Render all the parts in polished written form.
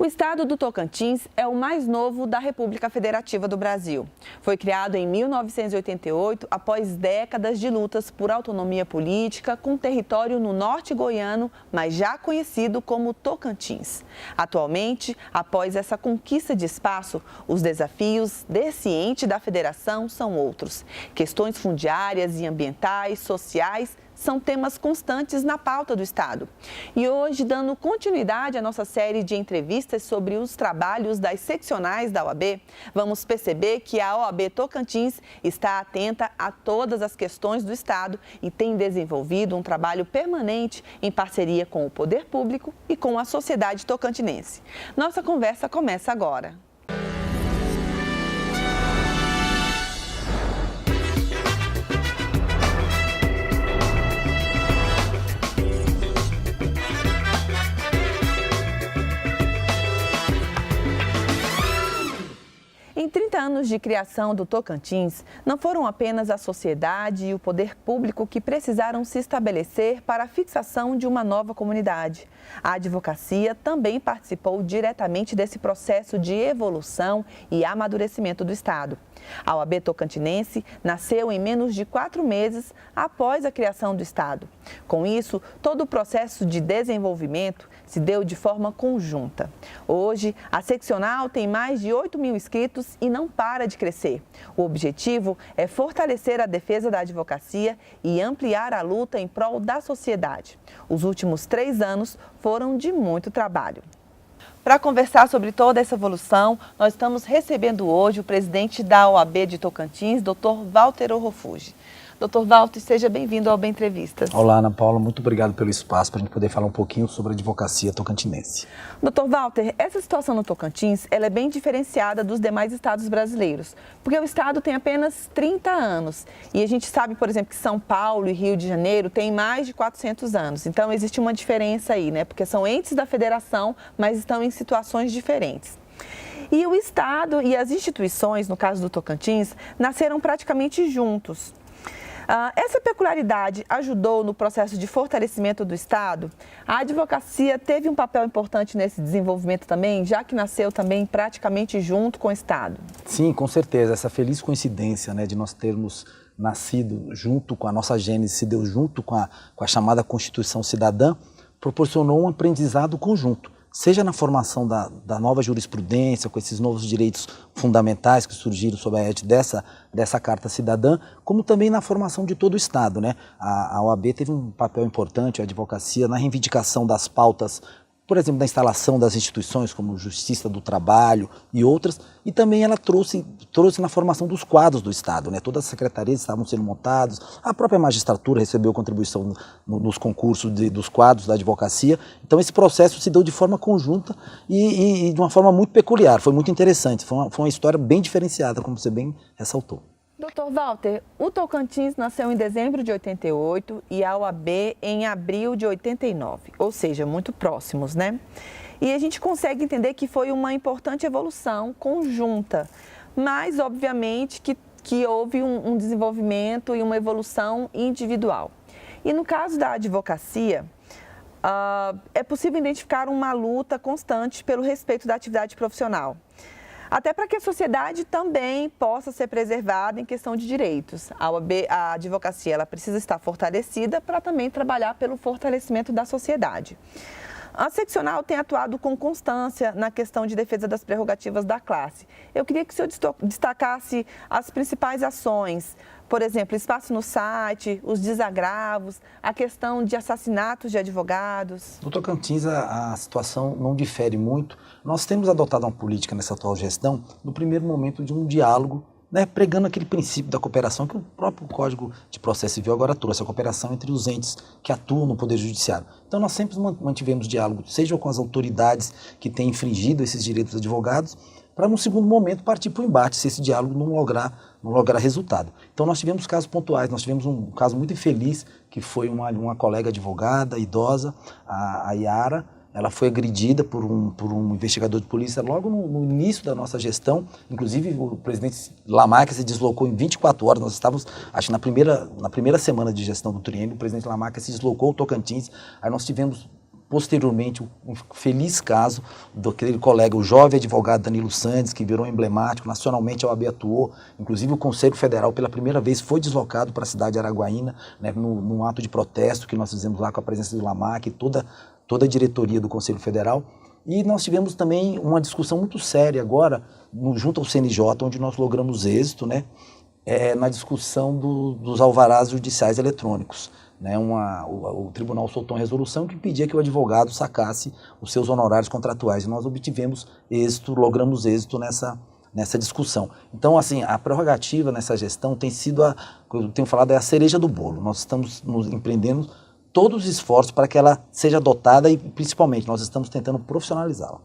estado do Tocantins é o mais novo da República Federativa do Brasil. Foi criado em 1988, após décadas de lutas por autonomia política, com território no norte goiano, mas já conhecido como Tocantins. Atualmente, após essa conquista de espaço, os desafios desse ente da federação são outros. Questões fundiárias e ambientais, sociais, são temas constantes na pauta do Estado. E hoje, dando continuidade à nossa série de entrevistas sobre os trabalhos das seccionais da OAB, vamos perceber que a OAB Tocantins está atenta a todas as questões do Estado e tem desenvolvido um trabalho permanente em parceria com o poder público e com a sociedade tocantinense. Nossa conversa começa agora. Em 30 anos de criação do Tocantins, não foram apenas a sociedade e o poder público que precisaram se estabelecer para a fixação de uma nova comunidade. A advocacia também participou diretamente desse processo de evolução e amadurecimento do Estado. A OAB Tocantinense nasceu em menos de 4 meses após a criação do Estado. Com isso, todo o processo de desenvolvimento se deu de forma conjunta. Hoje, a seccional tem mais de 8 mil inscritos e não para de crescer. O objetivo é fortalecer a defesa da advocacia e ampliar a luta em prol da sociedade. Os últimos 3 anos foram de muito trabalho. Para conversar sobre toda essa evolução, nós estamos recebendo hoje o presidente da OAB de Tocantins, Dr. Walter Orrofuge. Dr. Walter, seja bem-vindo ao OAB Entrevistas. Olá, Ana Paula, muito obrigado pelo espaço para a gente poder falar um pouquinho sobre a advocacia tocantinense. Dr. Walter, essa situação no Tocantins ela é bem diferenciada dos demais estados brasileiros, porque o estado tem apenas 30 anos e a gente sabe, por exemplo, que São Paulo e Rio de Janeiro têm mais de 400 anos. Então, existe uma diferença aí, né? Porque são entes da federação, mas estão em situações diferentes. E o estado e as instituições, no caso do Tocantins, nasceram praticamente juntos. Essa peculiaridade ajudou no processo de fortalecimento do Estado? A advocacia teve um papel importante nesse desenvolvimento também, já que nasceu também praticamente junto com o Estado? Sim, com certeza. Essa feliz coincidência, né, de nós termos nascido junto com a nossa gênese, se deu junto com a chamada Constituição Cidadã, proporcionou um aprendizado conjunto. Seja na formação da nova jurisprudência, com esses novos direitos fundamentais que surgiram sob a égide dessa Carta Cidadã, como também na formação de todo o Estado, né? A OAB teve um papel importante, a advocacia, na reivindicação das pautas, por exemplo, da instalação das instituições como Justiça do Trabalho e outras, e também ela trouxe na formação dos quadros do Estado, né? Todas as secretarias estavam sendo montadas, a própria magistratura recebeu contribuição nos concursos dos quadros da advocacia, então esse processo se deu de forma conjunta e de uma forma muito peculiar, foi muito interessante, foi uma história bem diferenciada, como você bem ressaltou. Dr. Walter, o Tocantins nasceu em dezembro de 88 e a OAB em abril de 89, ou seja, muito próximos, né? E a gente consegue entender que foi uma importante evolução conjunta, mas obviamente que houve um desenvolvimento e uma evolução individual. E no caso da advocacia, é possível identificar uma luta constante pelo respeito da atividade profissional. Até para que a sociedade também possa ser preservada em questão de direitos. A advocacia ela precisa estar fortalecida para também trabalhar pelo fortalecimento da sociedade. A seccional tem atuado com constância na questão de defesa das prerrogativas da classe. Eu queria que o senhor destacasse as principais ações, por exemplo, espaço no site, os desagravos, a questão de assassinatos de advogados. No Tocantins, a situação não difere muito. Nós temos adotado uma política nessa atual gestão, no primeiro momento de um diálogo, né, pregando aquele princípio da cooperação que o próprio Código de Processo Civil agora trouxe, a cooperação entre os entes que atuam no Poder Judiciário. Então nós sempre mantivemos diálogo, seja com as autoridades que têm infringido esses direitos dos advogados, para, num segundo momento, partir para o embate, se esse diálogo não lograr resultado. Então, nós tivemos casos pontuais, nós tivemos um caso muito infeliz, que foi uma colega advogada, idosa, a Yara. Ela foi agredida por um investigador de polícia logo no início da nossa gestão. Inclusive, o presidente Lamarca se deslocou em 24 horas. Nós estávamos, acho que na primeira semana de gestão do triênio, o presidente Lamarca se deslocou ao Tocantins. Aí nós tivemos posteriormente um feliz caso daquele colega, o jovem advogado Danilo Sandes, que virou emblemático, nacionalmente a OAB atuou, inclusive o Conselho Federal pela primeira vez foi deslocado para a cidade de Araguaína, né, num ato de protesto que nós fizemos lá com a presença do Lamac e toda a diretoria do Conselho Federal. E nós tivemos também uma discussão muito séria agora, junto ao CNJ, onde nós logramos êxito, né, na discussão dos alvarás judiciais eletrônicos. Né, o tribunal soltou uma resolução que pedia que o advogado sacasse os seus honorários contratuais. E nós obtivemos êxito, logramos êxito nessa discussão. Então, assim, a prerrogativa nessa gestão tem sido, eu tenho falado, é a cereja do bolo. Nós estamos nos empreendendo todos os esforços para que ela seja adotada e, principalmente, nós estamos tentando profissionalizá-la.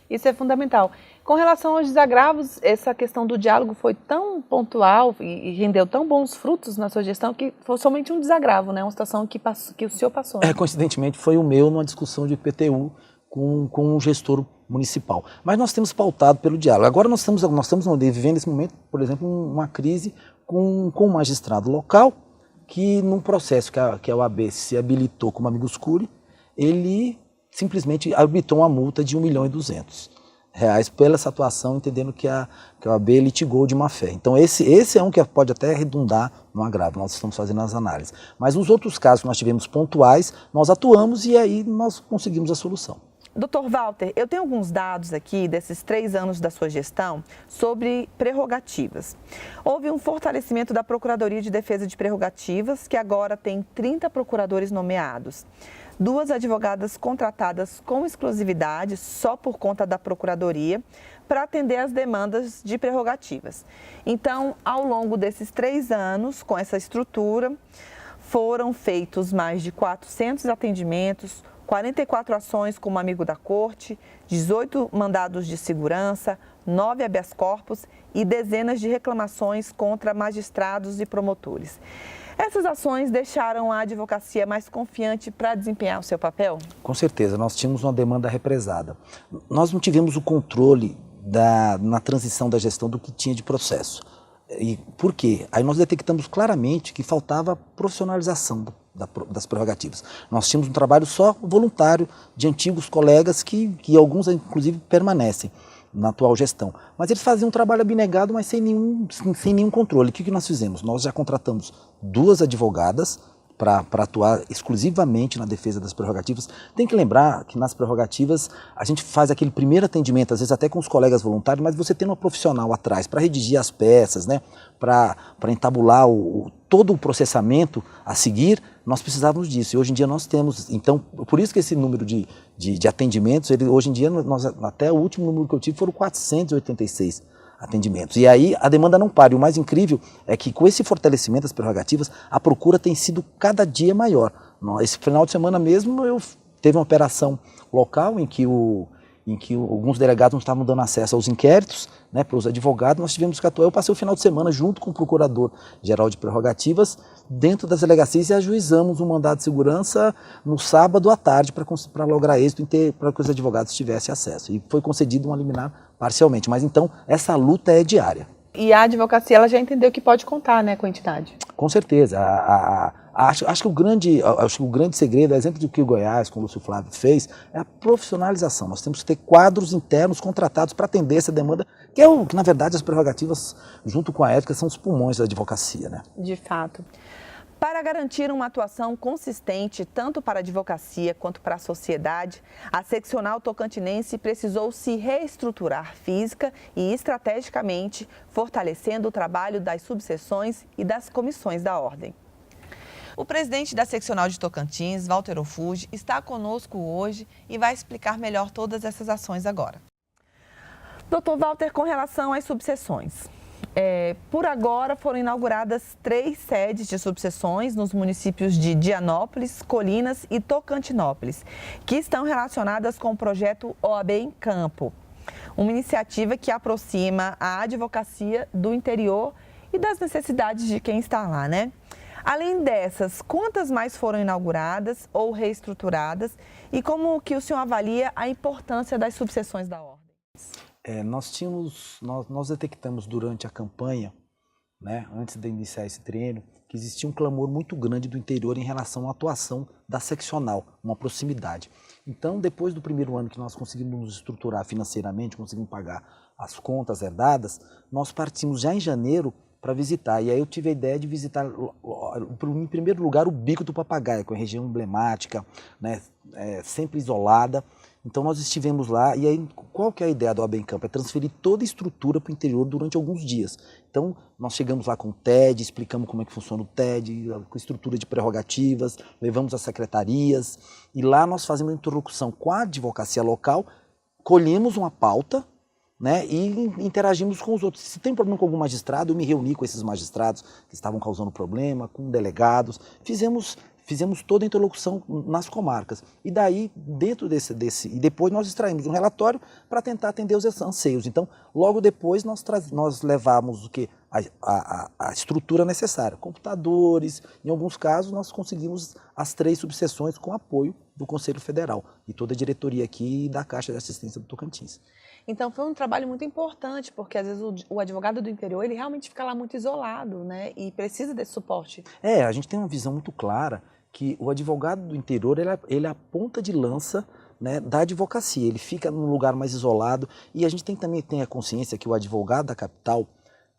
Isso é fundamental. Com relação aos desagravos, essa questão do diálogo foi tão pontual e rendeu tão bons frutos na sua gestão que foi somente um desagravo, né? Uma situação que o senhor passou. Né? Coincidentemente, foi o meu numa discussão de IPTU com um gestor municipal. Mas nós temos pautado pelo diálogo. Agora nós estamos vivendo nesse momento, por exemplo, uma crise com um magistrado local que, num processo que a OAB se habilitou como amicus curiae, ele simplesmente arbitrou uma multa de R$1.200.000 pela essa atuação, entendendo que a OAB litigou de má fé. Então esse é um que pode até redundar no agravo, nós estamos fazendo as análises. Mas nos outros casos que nós tivemos pontuais, nós atuamos e aí nós conseguimos a solução. Dr. Walter, eu tenho alguns dados aqui desses 3 anos da sua gestão sobre prerrogativas. Houve um fortalecimento da Procuradoria de Defesa de Prerrogativas, que agora tem 30 procuradores nomeados. 2 advogadas contratadas com exclusividade, só por conta da Procuradoria, para atender às demandas de prerrogativas. Então, ao longo desses 3 anos, com essa estrutura, foram feitos mais de 400 atendimentos, 44 ações como amigo da corte, 18 mandados de segurança, 9 habeas corpus e dezenas de reclamações contra magistrados e promotores. Essas ações deixaram a advocacia mais confiante para desempenhar o seu papel? Com certeza, nós tínhamos uma demanda represada. Nós não tivemos o controle na transição da gestão do que tinha de processo. E por quê? Aí nós detectamos claramente que faltava profissionalização das prerrogativas. Nós tínhamos um trabalho só voluntário de antigos colegas que alguns inclusive permanecem na atual gestão. Mas eles faziam um trabalho abnegado, mas sem nenhum controle. O que nós fizemos? Nós já contratamos 2 advogadas para atuar exclusivamente na defesa das prerrogativas. Tem que lembrar que nas prerrogativas a gente faz aquele primeiro atendimento, às vezes até com os colegas voluntários, mas você tem uma profissional atrás para redigir as peças, né? Para entabular todo o processamento a seguir, nós precisávamos disso. E hoje em dia nós temos, então, por isso que esse número de atendimentos, hoje em dia, até o último número que eu tive foram 486 atendimentos. E aí a demanda não para. E o mais incrível é que com esse fortalecimento das prerrogativas, a procura tem sido cada dia maior. Esse final de semana mesmo, teve uma operação local em que alguns delegados não estavam dando acesso aos inquéritos, né, para os advogados. Nós tivemos que atuar. Eu passei o final de semana junto com o Procurador-Geral de Prerrogativas dentro das delegacias e ajuizamos um mandado de segurança no sábado à tarde para lograr êxito para que os advogados tivessem acesso. E foi concedido um liminar parcialmente. Mas então, essa luta é diária. E a advocacia ela já entendeu que pode contar, né, com a entidade? Com certeza. Acho que o grande segredo, exemplo do que o Goiás, com o Lúcio Flávio fez, é a profissionalização. Nós temos que ter quadros internos contratados para atender essa demanda, que na verdade as prerrogativas, junto com a ética, são os pulmões da advocacia, né? De fato. Para garantir uma atuação consistente tanto para a advocacia quanto para a sociedade, a seccional tocantinense precisou se reestruturar física e estrategicamente, fortalecendo o trabalho das subseções e das comissões da ordem. O presidente da seccional de Tocantins, Walter Ofuji, está conosco hoje e vai explicar melhor todas essas ações agora. Dr. Walter, com relação às subseções. Por agora foram inauguradas 3 sedes de subseções nos municípios de Dianópolis, Colinas e Tocantinópolis, que estão relacionadas com o projeto OAB em Campo, uma iniciativa que aproxima a advocacia do interior e das necessidades de quem está lá, né? Além dessas, quantas mais foram inauguradas ou reestruturadas e como que o senhor avalia a importância das subseções da ordem? Nós detectamos durante a campanha, né, antes de iniciar esse treino, que existia um clamor muito grande do interior em relação à atuação da seccional, uma proximidade. Então, depois do primeiro ano que nós conseguimos nos estruturar financeiramente, conseguimos pagar as contas herdadas, nós partimos já em janeiro para visitar. E aí eu tive a ideia de visitar, em primeiro lugar, o Bico do Papagaio, que é uma região emblemática, né, sempre isolada. Então nós estivemos lá, e aí qual que é a ideia do OAB em Campo? É transferir toda a estrutura para o interior durante alguns dias. Então nós chegamos lá com o TED, explicamos como é que funciona o TED, com estrutura de prerrogativas, levamos as secretarias, e lá nós fazemos uma interlocução com a advocacia local, colhemos uma pauta, né, e interagimos com os outros. Se tem problema com algum magistrado, eu me reuni com esses magistrados que estavam causando problema, com delegados, fizemos toda a interlocução nas comarcas. E daí, dentro e depois nós extraímos um relatório para tentar atender os anseios. Então, logo depois nós levamos o quê? A estrutura necessária, computadores, em alguns casos nós conseguimos as 3 subseções com apoio do Conselho Federal e toda a diretoria aqui da Caixa de Assistência do Tocantins. Então foi um trabalho muito importante, porque às vezes o advogado do interior, ele realmente fica lá muito isolado, né? E precisa desse suporte. A gente tem uma visão muito clara que o advogado do interior, ele é a ponta de lança, né, da advocacia. Ele fica num lugar mais isolado e a gente também tem a consciência que o advogado da capital,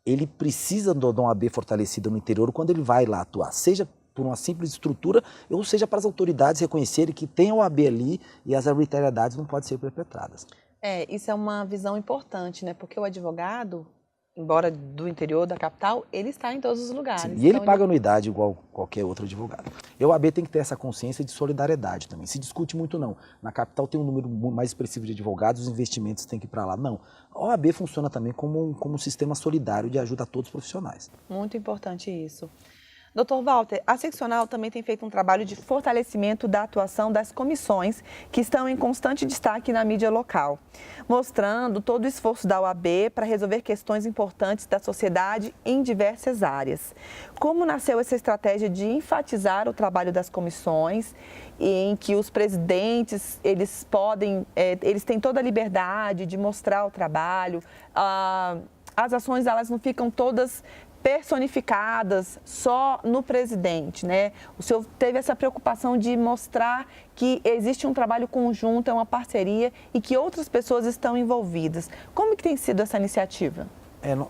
ele precisa de uma OAB fortalecida no interior quando ele vai lá atuar, seja por uma simples estrutura, ou seja para as autoridades reconhecerem que tem a OAB ali e as arbitrariedades não podem ser perpetradas. Isso é uma visão importante, né? Porque o advogado, embora do interior da capital, ele está em todos os lugares. Sim, e ele paga anuidade igual qualquer outro advogado. E a OAB tem que ter essa consciência de solidariedade também. Se discute muito não. Na capital tem um número mais expressivo de advogados, os investimentos têm que ir para lá. Não. A OAB funciona também como um sistema solidário de ajuda a todos os profissionais. Muito importante isso. Dr. Walter, a seccional também tem feito um trabalho de fortalecimento da atuação das comissões que estão em constante destaque na mídia local, mostrando todo o esforço da OAB para resolver questões importantes da sociedade em diversas áreas. Como nasceu essa estratégia de enfatizar o trabalho das comissões, em que os presidentes, eles têm toda a liberdade de mostrar o trabalho, as ações elas não ficam todas personificadas só no presidente, né? O senhor teve essa preocupação de mostrar que existe um trabalho conjunto, é uma parceria e que outras pessoas estão envolvidas. Como que tem sido essa iniciativa?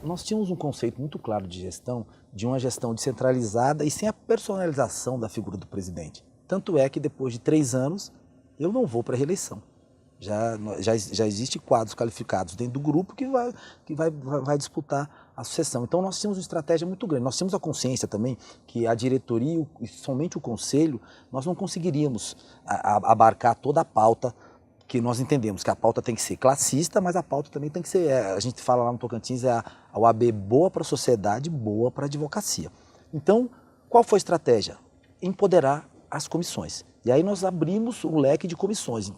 Nós tínhamos um conceito muito claro de gestão, de uma gestão descentralizada e sem a personalização da figura do presidente. Tanto é que depois de 3 anos eu não vou para a reeleição. Já existe quadros qualificados dentro do grupo que vai disputar a sucessão. Então nós tínhamos uma estratégia muito grande. Nós tínhamos a consciência também que a diretoria e somente o conselho, nós não conseguiríamos abarcar toda a pauta que nós entendemos, que a pauta tem que ser classista, mas a pauta também tem que ser, a gente fala lá no Tocantins, a OAB boa para a sociedade, boa para a advocacia. Então, qual foi a estratégia? Empoderar as comissões. E aí nós abrimos o leque de comissões.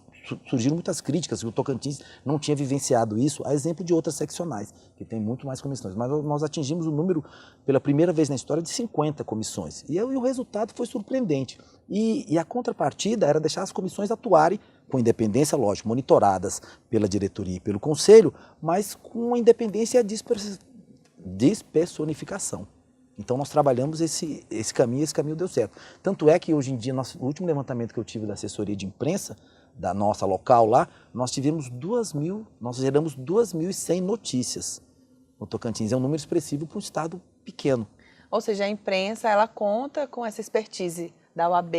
Surgiram muitas críticas que o Tocantins não tinha vivenciado isso, a exemplo de outras seccionais, que tem muito mais comissões. Mas nós atingimos o número, pela primeira vez na história, de 50 comissões. E o resultado foi surpreendente. E a contrapartida era deixar as comissões atuarem com independência, lógico, monitoradas pela diretoria e pelo conselho, mas com a independência e a despersonificação. Então nós trabalhamos esse caminho deu certo. Tanto é que hoje em dia, o último levantamento que eu tive da assessoria de imprensa, da nossa local lá, nós geramos 2.100 notícias no Tocantins. É um número expressivo para um estado pequeno. Ou seja, a imprensa, ela conta com essa expertise da OAB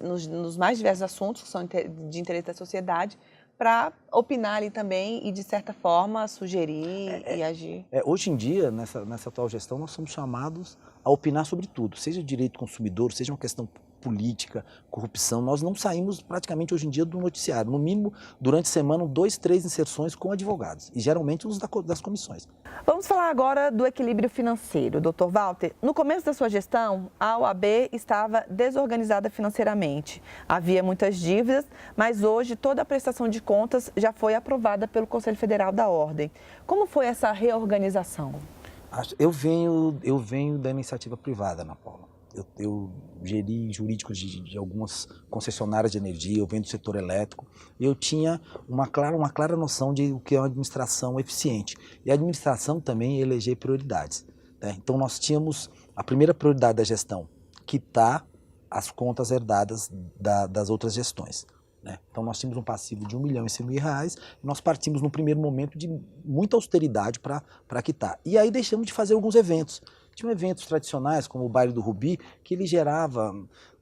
nos mais diversos assuntos que são de interesse da sociedade, para opinar ali também e, de certa forma, sugerir e agir. Hoje em dia, nessa atual gestão, nós somos chamados a opinar sobre tudo, seja direito do consumidor, seja uma questão política, corrupção. Nós não saímos praticamente hoje em dia do noticiário. No mínimo, durante a semana, 2, 3 inserções com advogados, e geralmente os das comissões. Vamos falar agora do equilíbrio financeiro. Dr. Walter, no começo da sua gestão, a OAB estava desorganizada financeiramente. Havia muitas dívidas, mas hoje toda a prestação de contas já foi aprovada pelo Conselho Federal da Ordem. Como foi essa reorganização? Eu venho da iniciativa privada, Ana Paula. Eu geri jurídicos de algumas concessionárias de energia, eu venho do setor elétrico, e eu tinha uma clara noção de o que é uma administração eficiente. E a administração também é eleger prioridades, né? Então nós tínhamos A primeira prioridade da gestão, quitar as contas herdadas das outras gestões. Né? Então nós tínhamos um passivo de R$1.100.000 e nós partimos no primeiro momento de muita austeridade para quitar. E aí deixamos de fazer alguns eventos. Tinham eventos tradicionais, como o Baile do Rubi, que ele gerava,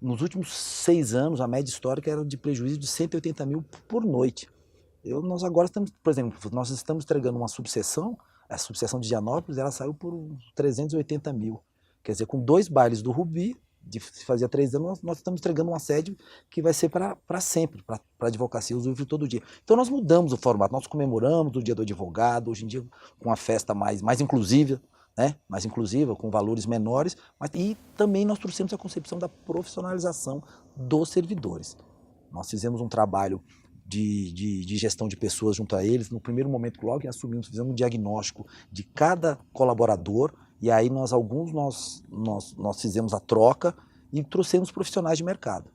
nos últimos 6 anos, a média histórica era de prejuízo de 180 mil por noite. Nós agora estamos, por exemplo, nós estamos entregando uma subseção, a subseção de Gianópolis, ela saiu por 380 mil. Quer dizer, com 2 bailes do Rubi, fazia 3 anos, nós estamos entregando uma sede que vai ser para sempre, para a advocacia usufruir todo dia. Então nós mudamos o formato, nós comemoramos o Dia do Advogado, hoje em dia com uma festa mais inclusiva, né? Mais inclusiva, com valores menores, e também nós trouxemos a concepção da profissionalização dos servidores. Nós fizemos um trabalho de gestão de pessoas junto a eles. No primeiro momento, logo que assumimos, fizemos um diagnóstico de cada colaborador, e aí nós fizemos a troca e trouxemos profissionais de mercado.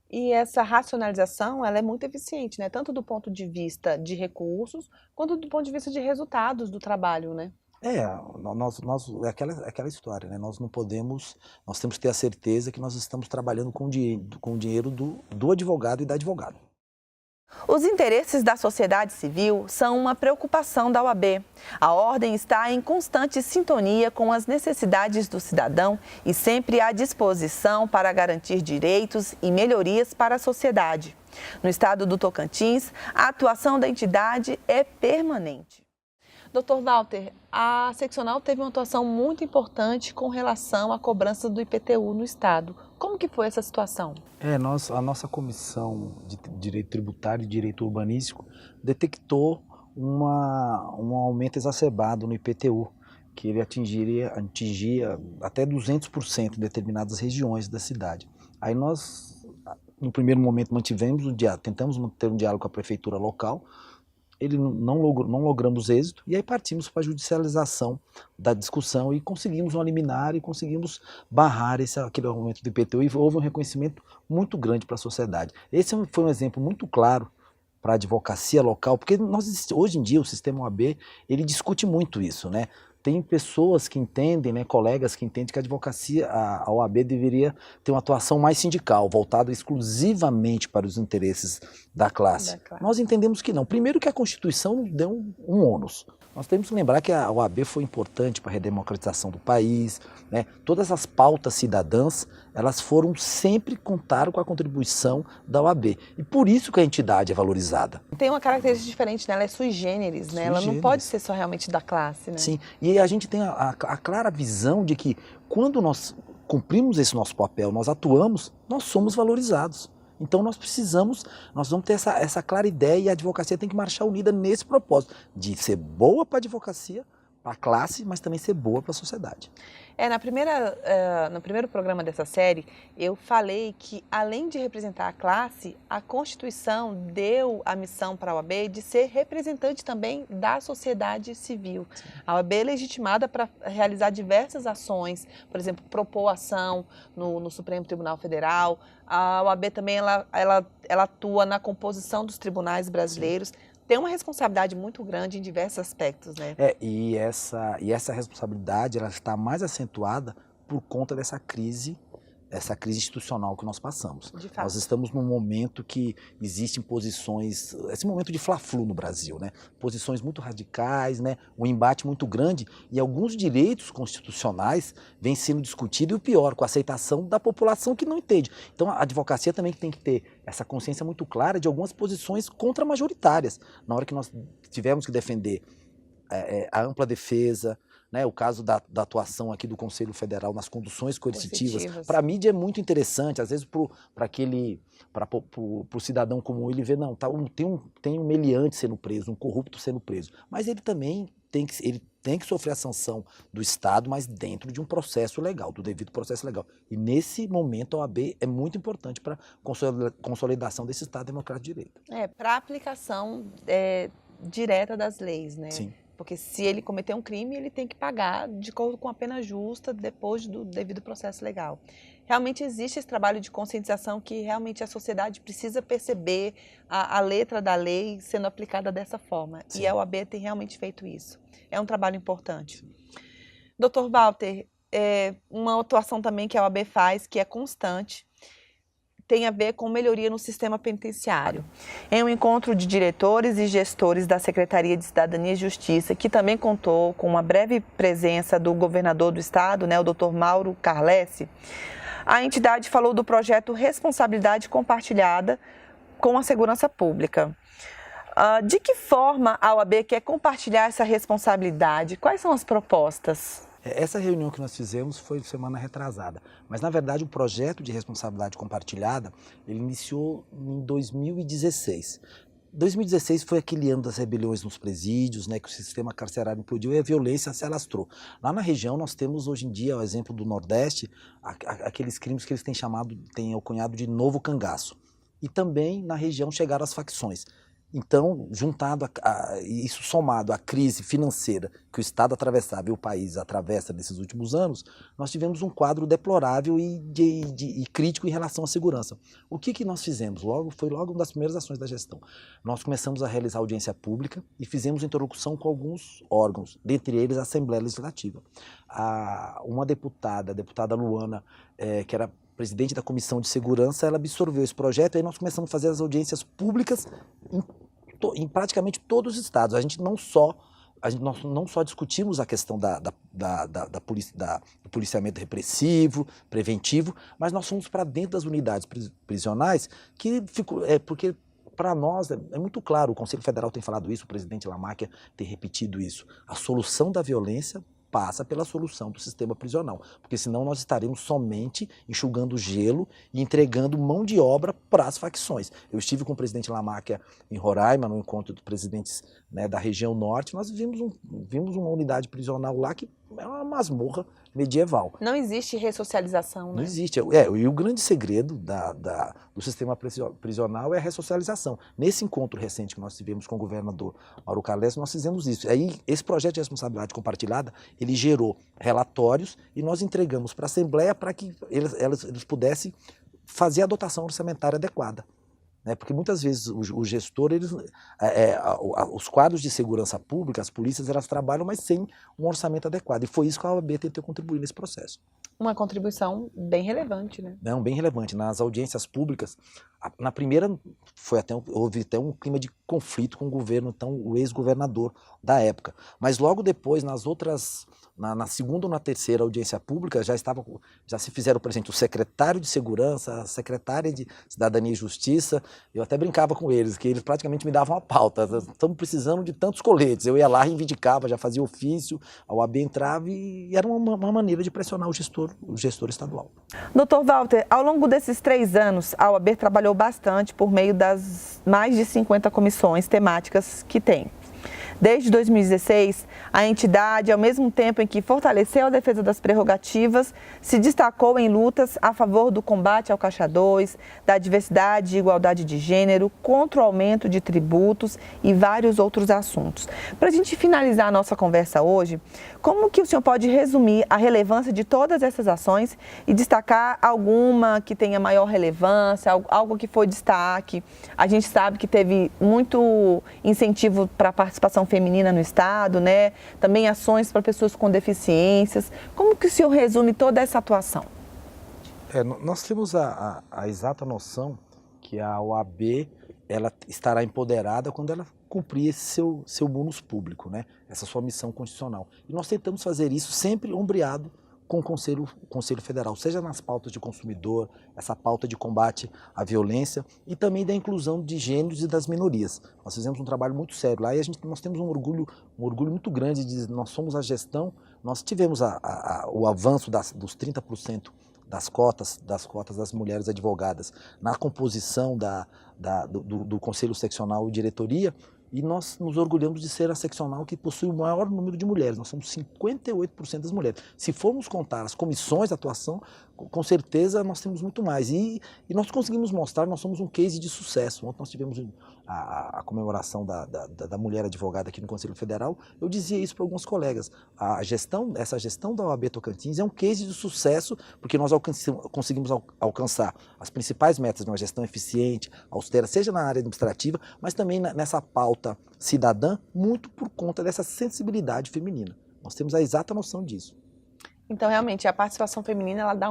E essa racionalização, ela é muito eficiente, né? Tanto do ponto de vista de recursos, quanto do ponto de vista de resultados do trabalho, né? É aquela história, né? Nós temos que ter a certeza que nós estamos trabalhando com o dinheiro do advogado e da advogada. Os interesses da sociedade civil são uma preocupação da OAB. A ordem está em constante sintonia com as necessidades do cidadão e sempre à disposição para garantir direitos e melhorias para a sociedade. No estado do Tocantins, a atuação da entidade é permanente. Dr. Walter, a seccional teve uma atuação muito importante com relação à cobrança do IPTU no estado. Como que foi essa situação? A nossa comissão de direito tributário e direito urbanístico detectou um aumento exacerbado no IPTU, que ele atingia até 200% em determinadas regiões da cidade. Aí nós, no primeiro momento, tentamos manter um diálogo com a prefeitura local. Não logramos êxito, e aí partimos para a judicialização da discussão e conseguimos uma liminar e conseguimos barrar aquele aumento do IPTU, e houve um reconhecimento muito grande para a sociedade. Esse foi um exemplo muito claro para a advocacia local, porque hoje em dia o sistema OAB, ele discute muito isso, né? Tem pessoas que entendem, né, colegas que entendem que a OAB deveria ter uma atuação mais sindical, voltada exclusivamente para os interesses da classe. Nós entendemos que não. Primeiro que a Constituição nos deu um ônus. Nós temos que lembrar que a OAB foi importante para a redemocratização do país, né? Todas as pautas cidadãs, elas sempre contaram com a contribuição da OAB. E por isso que a entidade é valorizada. Tem uma característica diferente, né? Ela é sui generis, né? Ela não pode ser só realmente da classe, né? Sim, e a gente tem a clara visão de que quando nós cumprimos esse nosso papel, nós atuamos, nós somos valorizados. Então nós vamos ter essa clara ideia, e a advocacia tem que marchar unida nesse propósito, de ser boa para a advocacia, para a classe, mas também ser boa para a sociedade. No primeiro programa dessa série, eu falei que, além de representar a classe, a Constituição deu a missão para a OAB de ser representante também da sociedade civil. Sim. A OAB é legitimada para realizar diversas ações, por exemplo, propor ação no Supremo Tribunal Federal. A OAB também ela atua na composição dos tribunais brasileiros. Sim. Tem uma responsabilidade muito grande em diversos aspectos, né? E essa responsabilidade, ela está mais acentuada por conta dessa crise institucional que nós passamos. De fato. Nós estamos num momento que existem posições, esse momento de fla-flu no Brasil, né? Posições muito radicais, né? Um embate muito grande, e alguns direitos constitucionais vêm sendo discutidos, e o pior, com a aceitação da população que não entende. Então a advocacia também tem que ter essa consciência muito clara de algumas posições contra-majoritárias. Na hora que nós tivemos que defender a ampla defesa, né, o caso da atuação aqui do Conselho Federal nas conduções coercitivas, para a mídia é muito interessante, às vezes para o cidadão comum, ele vê, não, tem um meliante sendo preso, um corrupto sendo preso, mas ele também tem que sofrer a sanção do Estado, mas dentro de um processo legal, do devido processo legal. E nesse momento a OAB é muito importante para a consolidação desse Estado democrático de direito. Para a aplicação direta das leis, né? Sim. Porque se ele cometer um crime, ele tem que pagar de acordo com a pena justa depois do devido processo legal. Realmente existe esse trabalho de conscientização que realmente a sociedade precisa perceber a letra da lei sendo aplicada dessa forma. Sim. E a OAB tem realmente feito isso. É um trabalho importante. Dr. Walter, uma atuação também que a OAB faz, que é constante, tem a ver com melhoria no sistema penitenciário. Em um encontro de diretores e gestores da Secretaria de Cidadania e Justiça, que também contou com uma breve presença do governador do estado, né, o Dr. Mauro Carlesse, a entidade falou do projeto Responsabilidade Compartilhada com a Segurança Pública. De que forma a OAB quer compartilhar essa responsabilidade? Quais são as propostas? Essa reunião que nós fizemos foi semana retrasada, mas na verdade o projeto de responsabilidade compartilhada, ele iniciou em 2016. 2016 foi aquele ano das rebeliões nos presídios, né, que o sistema carcerário implodiu e a violência se alastrou. Lá na região nós temos hoje em dia, o exemplo do Nordeste, aqueles crimes que eles têm alcunhado de novo cangaço. E também na região chegaram as facções. Então, juntado isso somado à crise financeira que o Estado atravessava e o país atravessa nesses últimos anos, nós tivemos um quadro deplorável e crítico em relação à segurança. O que nós fizemos? Foi logo uma das primeiras ações da gestão. Nós começamos a realizar audiência pública e fizemos interlocução com alguns órgãos, dentre eles a Assembleia Legislativa. Uma deputada, a deputada Luana, que era presidente da Comissão de Segurança, ela absorveu esse projeto e aí nós começamos a fazer as audiências públicas em praticamente todos os estados. Nós não só discutimos a questão do policiamento repressivo, preventivo, mas nós fomos para dentro das unidades prisionais, porque para nós é muito claro, o Conselho Federal tem falado isso, o presidente Lamarck tem repetido isso, a solução da violência passa pela solução do sistema prisional, porque senão nós estaremos somente enxugando gelo e entregando mão de obra para as facções. Eu estive com o presidente Lamarck em Roraima, no encontro dos presidentes, né, da região norte, nós vimos uma unidade prisional lá que é uma masmorra medieval. Não existe ressocialização, né? Não existe. E o grande segredo do sistema prisional é a ressocialização. Nesse encontro recente que nós tivemos com o governador Mauro Carlesse, nós fizemos isso. Aí, esse projeto de responsabilidade compartilhada, ele gerou relatórios e nós entregamos para a Assembleia para que eles pudessem fazer a dotação orçamentária adequada. Porque muitas vezes o gestor, os quadros de segurança pública, as polícias, elas trabalham, mas sem um orçamento adequado. E foi isso que a OAB tentou contribuir nesse processo. Uma contribuição bem relevante, né? Não, bem relevante. Nas audiências públicas, na primeira houve até um clima de conflito com o governo, então o ex-governador da época. Mas logo depois, nas outras, na segunda ou na terceira audiência pública, já se fizeram presente o secretário de Segurança, a secretária de Cidadania e Justiça. Eu até brincava com eles, que eles praticamente me davam a pauta. Estamos precisando de tantos coletes. Eu ia lá, reivindicava, já fazia ofício, a OAB entrava e era uma maneira de pressionar o gestor estadual. Dr. Walter, ao longo desses 3 anos, a OAB trabalhou bastante por meio das mais de 50 comissões temáticas que tem. Desde 2016, a entidade, ao mesmo tempo em que fortaleceu a defesa das prerrogativas, se destacou em lutas a favor do combate ao Caixa 2, da diversidade e igualdade de gênero, contra o aumento de tributos e vários outros assuntos. Para a gente finalizar a nossa conversa hoje, como que o senhor pode resumir a relevância de todas essas ações e destacar alguma que tenha maior relevância, algo que foi destaque? A gente sabe que teve muito incentivo para a participação feminina no estado, né? Também ações para pessoas com deficiências. Como que o senhor resume toda essa atuação? Nós temos a exata noção que a OAB ela estará empoderada quando ela cumprir esse seu munus público, né? Essa sua missão constitucional. E nós tentamos fazer isso sempre ombreado com o Conselho Federal, seja nas pautas de consumidor, essa pauta de combate à violência e também da inclusão de gêneros e das minorias. Nós fizemos um trabalho muito sério lá e nós temos um orgulho muito grande de nós somos a gestão, nós tivemos o avanço dos 30% das cotas das mulheres advogadas na composição do Conselho Seccional e Diretoria. E nós nos orgulhamos de ser a seccional que possui o maior número de mulheres. Nós somos 58% das mulheres. Se formos contar as comissões de atuação, com certeza nós temos muito mais. E nós conseguimos mostrar, nós somos um case de sucesso. Ontem nós tivemos a comemoração da mulher advogada aqui no Conselho Federal. Eu dizia isso para alguns colegas. Essa gestão da OAB Tocantins é um case de sucesso, porque nós conseguimos alcançar as principais metas de uma gestão eficiente, austera, seja na área administrativa, mas também nessa pauta cidadã, muito por conta dessa sensibilidade feminina. Nós temos a exata noção disso. Então, realmente, a participação feminina, ela dá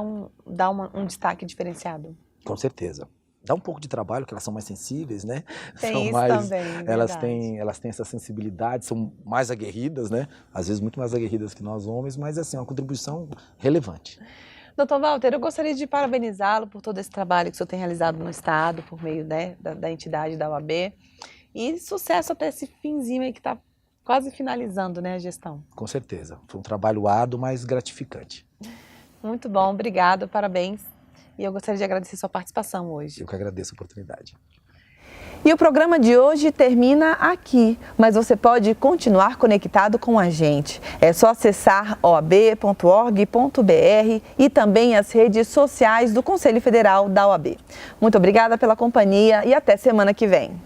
um destaque diferenciado. Com certeza. Dá um pouco de trabalho, porque elas são mais sensíveis, né? Tem São isso mais, também, elas verdade. têm essa sensibilidade, são mais aguerridas, né? Às vezes muito mais aguerridas que nós homens, mas assim, é uma contribuição relevante. Doutor Walter, eu gostaria de parabenizá-lo por todo esse trabalho que o senhor tem realizado no Estado, por meio, né, da entidade da OAB. E sucesso até esse finzinho aí que está quase finalizando, né, a gestão. Com certeza. Foi um trabalho árduo, mas gratificante. Muito bom, obrigado, parabéns. E eu gostaria de agradecer sua participação hoje. Eu que agradeço a oportunidade. E o programa de hoje termina aqui, mas você pode continuar conectado com a gente. É só acessar oab.org.br e também as redes sociais do Conselho Federal da OAB. Muito obrigada pela companhia e até semana que vem.